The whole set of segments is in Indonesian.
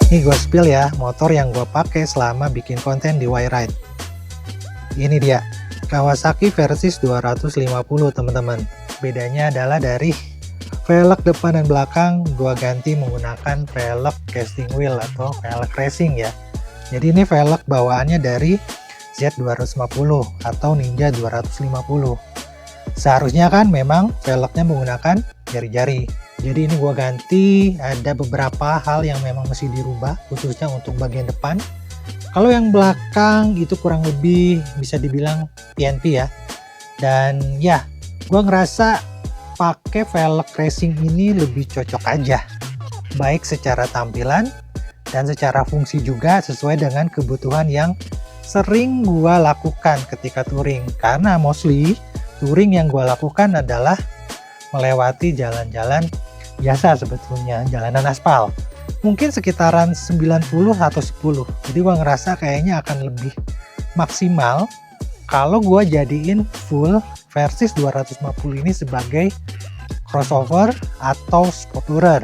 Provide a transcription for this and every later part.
Nih gue spill ya, motor yang gue pakai selama bikin konten di Wyride. Ini dia, Kawasaki Versys 250 teman-teman. Bedanya adalah dari velg depan dan belakang gue ganti menggunakan velg casting wheel atau velg racing ya. Jadi ini velg bawaannya dari Z250 atau Ninja 250. Seharusnya kan memang velgnya menggunakan jari-jari. Jadi ini gua ganti, ada beberapa hal yang memang mesti dirubah, khususnya untuk bagian depan. Kalau yang belakang itu kurang lebih bisa dibilang PNP ya. Dan ya, gua ngerasa pakai velg racing ini lebih cocok aja. Baik secara tampilan dan secara fungsi juga sesuai dengan kebutuhan yang sering gua lakukan ketika touring. Karena mostly touring yang gue lakukan adalah melewati jalan-jalan biasa sebetulnya, jalanan aspal. Mungkin sekitaran 90 atau 10. Jadi gue ngerasa kayaknya akan lebih maksimal kalau gue jadiin full Versys 250 ini sebagai crossover atau sport tourer.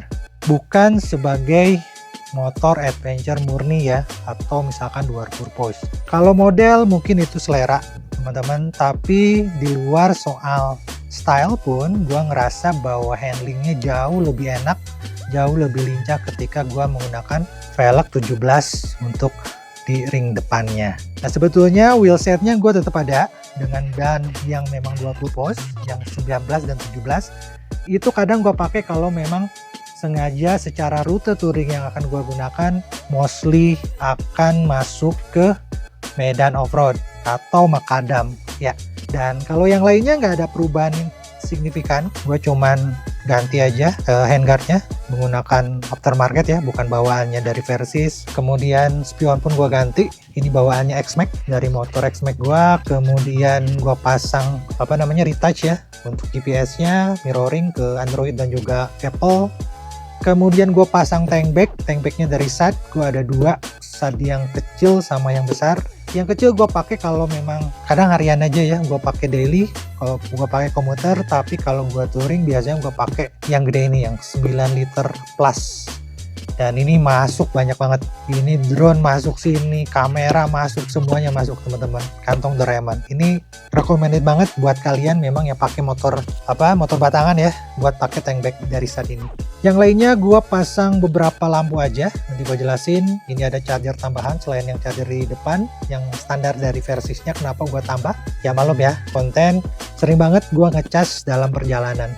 Bukan sebagai motor adventure murni ya, atau misalkan dual purpose. Kalau model mungkin itu selera teman-teman, tapi di luar soal style pun gue ngerasa bahwa handlingnya jauh lebih enak, jauh lebih lincah ketika gue menggunakan velg 17 untuk di ring depannya. Nah sebetulnya wheelsetnya gue tetap ada dengan ban yang memang dual purpose, yang 19 dan 17. Itu kadang gue pakai kalau memang sengaja secara rute touring yang akan gue gunakan mostly akan masuk ke medan off-road atau makadam ya. Dan kalau yang lainnya nggak ada perubahan signifikan, gue cuman ganti aja handguardnya menggunakan aftermarket ya, bukan bawaannya dari Versys. Kemudian spion pun gue ganti, ini bawaannya X-Max dari motor X-Max gue. Kemudian gue pasang retouch ya untuk GPS-nya, mirroring ke Android dan juga Apple. Kemudian gue pasang tank backnya dari SAD, gue ada dua, SAD yang kecil sama yang besar. Yang kecil gue pakai kalau memang kadang harian aja ya, gue pakai daily. Kalau gue pakai komuter, tapi kalau gue touring biasanya gue pakai yang gede ini, yang 9 liter plus. Dan ini masuk banyak banget. Ini drone masuk sini, kamera masuk, semuanya masuk teman-teman. Kantong Doraemon. Ini recommended banget buat kalian memang yang pakai motor batangan ya, buat pakai tank back dari SAD ini. Yang lainnya gue pasang beberapa lampu aja, nanti gue jelasin. Ini ada charger tambahan selain yang charger di depan, yang standar dari Versysnya. Kenapa gue tambah? Ya malum ya, konten sering banget gue ngecas dalam perjalanan.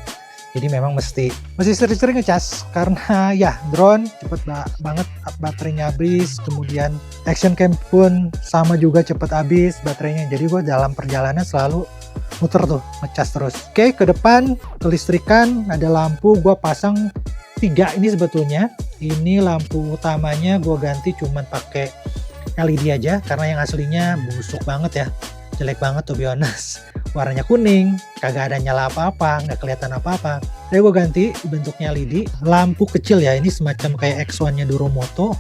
Jadi memang mesti sering-sering ngecas, karena ya drone cepet banget baterainya habis. Kemudian action cam pun sama juga cepet habis baterainya. Jadi gue dalam perjalanan selalu muter tuh, ngecas terus. Oke, ke depan kelistrikan ada lampu, gue pasang 3 ini sebetulnya. Ini lampu utamanya gue ganti cuman pakai LED aja, karena yang aslinya busuk banget ya, jelek banget to be honest. Warnanya kuning, kagak ada nyala apa-apa, nggak kelihatan apa-apa. Jadi gue ganti bentuknya LED. Lampu kecil ya, ini semacam kayak X1-nya Duromoto.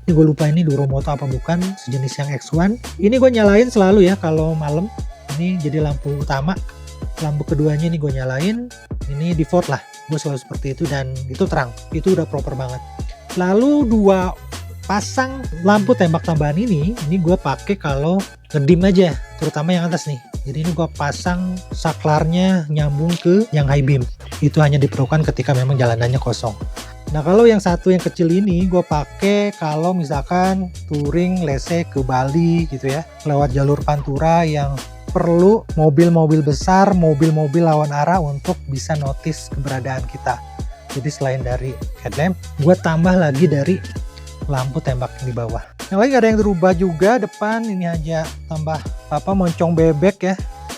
Ini gue lupa ini Duromoto apa bukan, sejenis yang X1. Ini gue nyalain selalu ya kalau malam. Ini jadi lampu utama. Lampu keduanya ini gue nyalain. Ini default lah, gue selalu seperti itu dan itu terang. Itu udah proper banget. Lalu 2 pasang lampu tembak tambahan ini gue pakai kalau ngedim aja, terutama yang atas nih. Jadi ini gue pasang saklarnya nyambung ke yang high beam. Itu hanya diperlukan ketika memang jalanannya kosong. Nah kalau yang satu yang kecil ini gue pakai kalau misalkan touring lese ke Bali gitu ya, lewat jalur Pantura yang perlu mobil-mobil besar, mobil-mobil lawan arah untuk bisa notice keberadaan kita. Jadi selain dari headlamp, gue tambah lagi dari lampu tembak di bawah. Yang lain gak ada yang berubah juga. Depan ini aja tambah moncong bebek ya.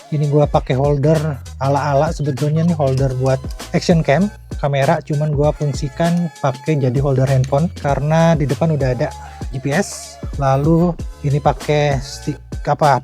Ini gua pakai holder ala-ala, sebetulnya nih holder buat action cam kamera, cuman gua fungsikan pakai jadi holder handphone karena di depan udah ada GPS. Lalu ini pakai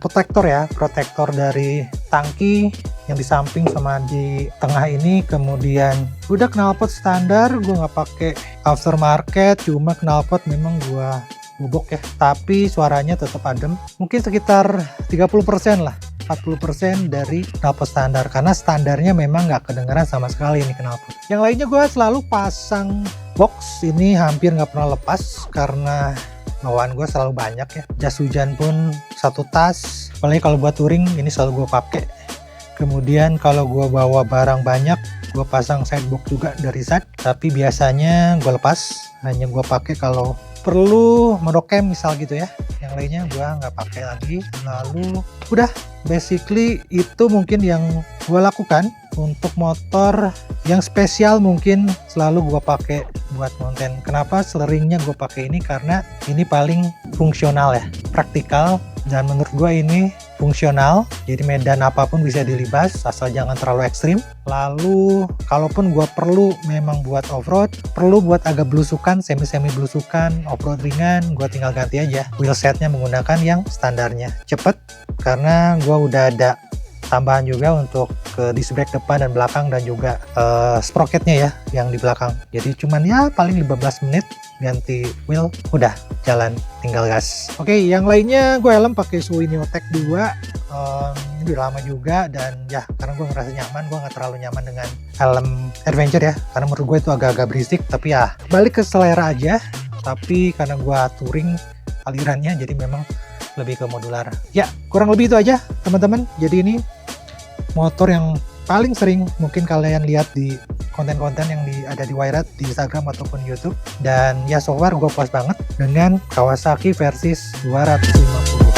protektor dari tangki yang di samping sama di tengah ini. Kemudian udah knalpot standar, gua nggak pakai aftermarket, cuma knalpot memang gua bubuk ya, tapi suaranya tetap adem, mungkin sekitar 30% lah, 40% dari knalpot standar, karena standarnya memang nggak kedengeran sama sekali ini knalpot. Yang lainnya gue selalu pasang box ini hampir nggak pernah lepas karena bawaan gue selalu banyak ya. Jas hujan pun satu tas, apalagi kalau buat touring ini selalu gue pakai. Kemudian kalau gue bawa barang banyak, gue pasang sidebox juga dari Zad, tapi biasanya gue lepas, hanya gue pakai kalau perlu mendocam misal gitu ya. Yang lainnya gue nggak pakai lagi. Lalu udah, basically itu mungkin yang gue lakukan untuk motor yang spesial. Mungkin selalu gue pakai buat konten. Kenapa seringnya gue pakai ini? Karena ini paling fungsional ya, praktikal, dan menurut gue ini fungsional, jadi medan apapun bisa dilibas asal jangan terlalu ekstrim. Lalu kalaupun gua perlu memang buat off-road, perlu buat agak belusukan, semi-semi belusukan, off-road ringan, gua tinggal ganti aja wheelsetnya menggunakan yang standarnya. Cepet karena gua udah ada tambahan juga untuk ke disc brake depan dan belakang, dan juga sprocketnya ya yang di belakang. Jadi cuman ya paling 15 menit ganti wheel, udah jalan, tinggal gas. Oke, yang lainnya gue helm pakai Suwi Neotech 2. Ini udah lama juga, dan ya karena gue ngerasa nyaman, gue nggak terlalu nyaman dengan helm adventure ya, karena menurut gue itu agak-agak berisik. Tapi ya balik ke selera aja. Tapi karena gue touring alirannya, jadi memang lebih ke modular. Ya kurang lebih itu aja teman-teman. Jadi ini motor yang paling sering mungkin kalian lihat di konten-konten yang ada di WiRide di Instagram ataupun YouTube. Dan ya so far gue puas banget dengan Kawasaki Versys 250.